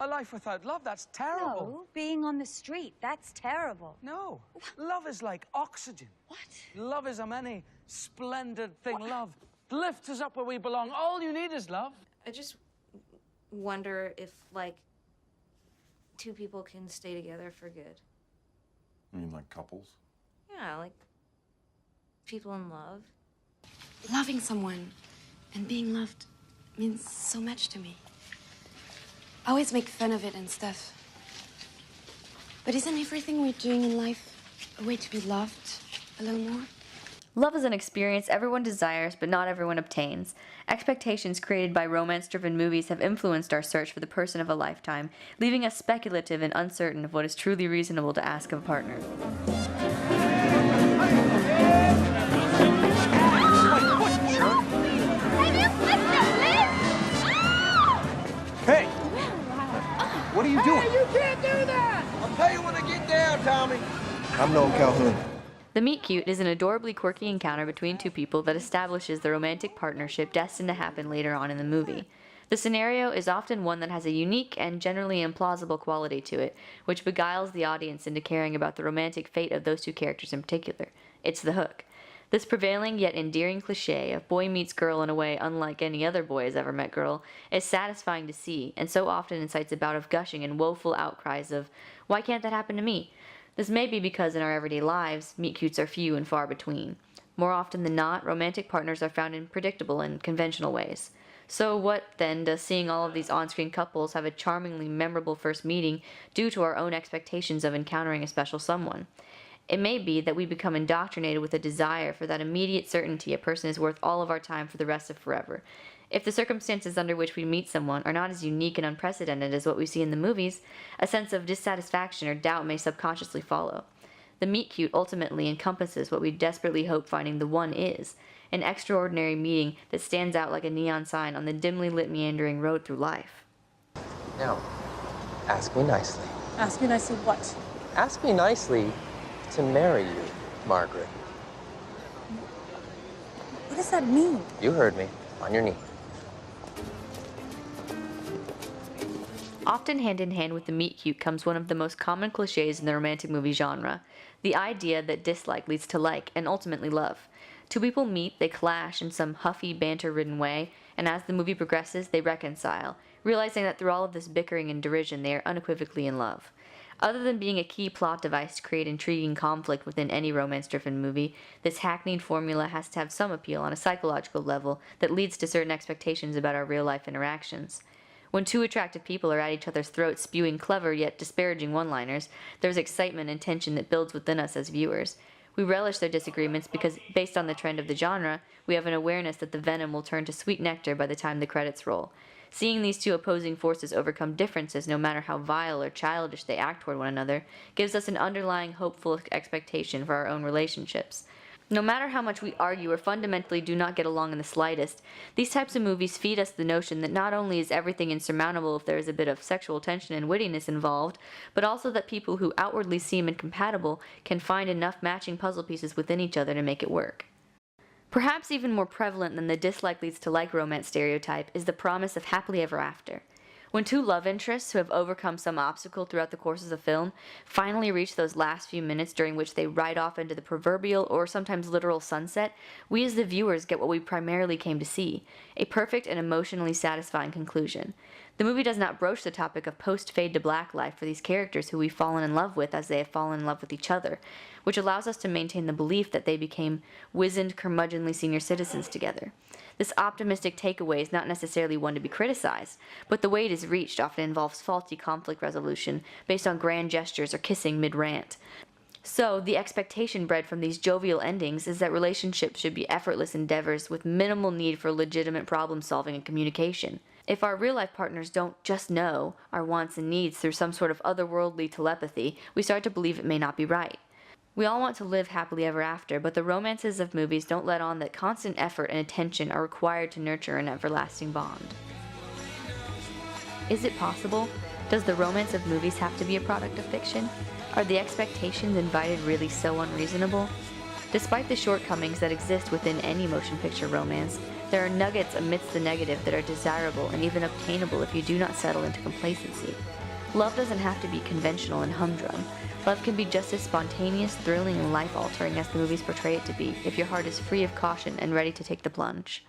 A life without love, that's terrible. No, being on the street, that's terrible. No. Love is like oxygen. What? Love is a many splendid thing. What? Love lifts us up where we belong. All you need is love. I just wonder if, like, two people can stay together for good. You mean like couples? Yeah, like people in love. Loving someone and being loved means so much to me. I always make fun of it and stuff. But isn't everything we're doing in life a way to be loved a little more? Love is an experience everyone desires, but not everyone obtains. Expectations created by romance-driven movies have influenced our search for the person of a lifetime, leaving us speculative and uncertain of what is truly reasonable to ask of a partner. Hey! What are you doing? Hey, you can't do that! I'll tell you when I get down, Tommy. I'm Noel Calhoun. The Meet Cute is an adorably quirky encounter between two people that establishes the romantic partnership destined to happen later on in the movie. The scenario is often one that has a unique and generally implausible quality to it, which beguiles the audience into caring about the romantic fate of those two characters in particular. It's the hook. This prevailing yet endearing cliché of boy meets girl in a way unlike any other boy has ever met girl is satisfying to see, and so often incites a bout of gushing and woeful outcries of, "Why can't that happen to me?" This may be because in our everyday lives, meet-cutes are few and far between. More often than not, romantic partners are found in predictable and conventional ways. So what, then, does seeing all of these on-screen couples have a charmingly memorable first meeting due to our own expectations of encountering a special someone? It may be that we become indoctrinated with a desire for that immediate certainty a person is worth all of our time for the rest of forever. If the circumstances under which we meet someone are not as unique and unprecedented as what we see in the movies, a sense of dissatisfaction or doubt may subconsciously follow. The meet-cute ultimately encompasses what we desperately hope finding the one is, an extraordinary meeting that stands out like a neon sign on the dimly lit meandering road through life. Now, ask me nicely. Ask me nicely what? Ask me nicely to marry you, Margaret. What does that mean? You heard me. On your knee. Often hand in hand with the meet-cute comes one of the most common cliches in the romantic movie genre, the idea that dislike leads to like and ultimately love. Two people meet, they clash in some huffy, banter-ridden way, and as the movie progresses, they reconcile, realizing that through all of this bickering and derision, they are unequivocally in love. Other than being a key plot device to create intriguing conflict within any romance-driven movie, this hackneyed formula has to have some appeal on a psychological level that leads to certain expectations about our real-life interactions. When two attractive people are at each other's throats spewing clever yet disparaging one-liners, there's excitement and tension that builds within us as viewers. We relish their disagreements because, based on the trend of the genre, we have an awareness that the venom will turn to sweet nectar by the time the credits roll. Seeing these two opposing forces overcome differences, no matter how vile or childish they act toward one another, gives us an underlying hopeful expectation for our own relationships. No matter how much we argue or fundamentally do not get along in the slightest, these types of movies feed us the notion that not only is everything insurmountable if there is a bit of sexual tension and wittiness involved, but also that people who outwardly seem incompatible can find enough matching puzzle pieces within each other to make it work. Perhaps even more prevalent than the dislike leads to like romance stereotype is the promise of happily ever after. When two love interests who have overcome some obstacle throughout the course of the film finally reach those last few minutes during which they ride off into the proverbial or sometimes literal sunset, we as the viewers get what we primarily came to see, a perfect and emotionally satisfying conclusion. The movie does not broach the topic of post-fade-to-black life for these characters who we've fallen in love with as they have fallen in love with each other, which allows us to maintain the belief that they became wizened, curmudgeonly senior citizens together. This optimistic takeaway is not necessarily one to be criticized, but the way it is reached often involves faulty conflict resolution based on grand gestures or kissing mid-rant. So, the expectation bred from these jovial endings is that relationships should be effortless endeavors with minimal need for legitimate problem-solving and communication. If our real-life partners don't just know our wants and needs through some sort of otherworldly telepathy, we start to believe it may not be right. We all want to live happily ever after, but the romances of movies don't let on that constant effort and attention are required to nurture an everlasting bond. Is it possible? Does the romance of movies have to be a product of fiction? Are the expectations invited really so unreasonable? Despite the shortcomings that exist within any motion picture romance, There are nuggets amidst the negative that are desirable and even obtainable if you do not settle into complacency. Love doesn't have to be conventional and humdrum. Love can be just as spontaneous, thrilling, and life-altering as the movies portray it to be, if your heart is free of caution and ready to take the plunge.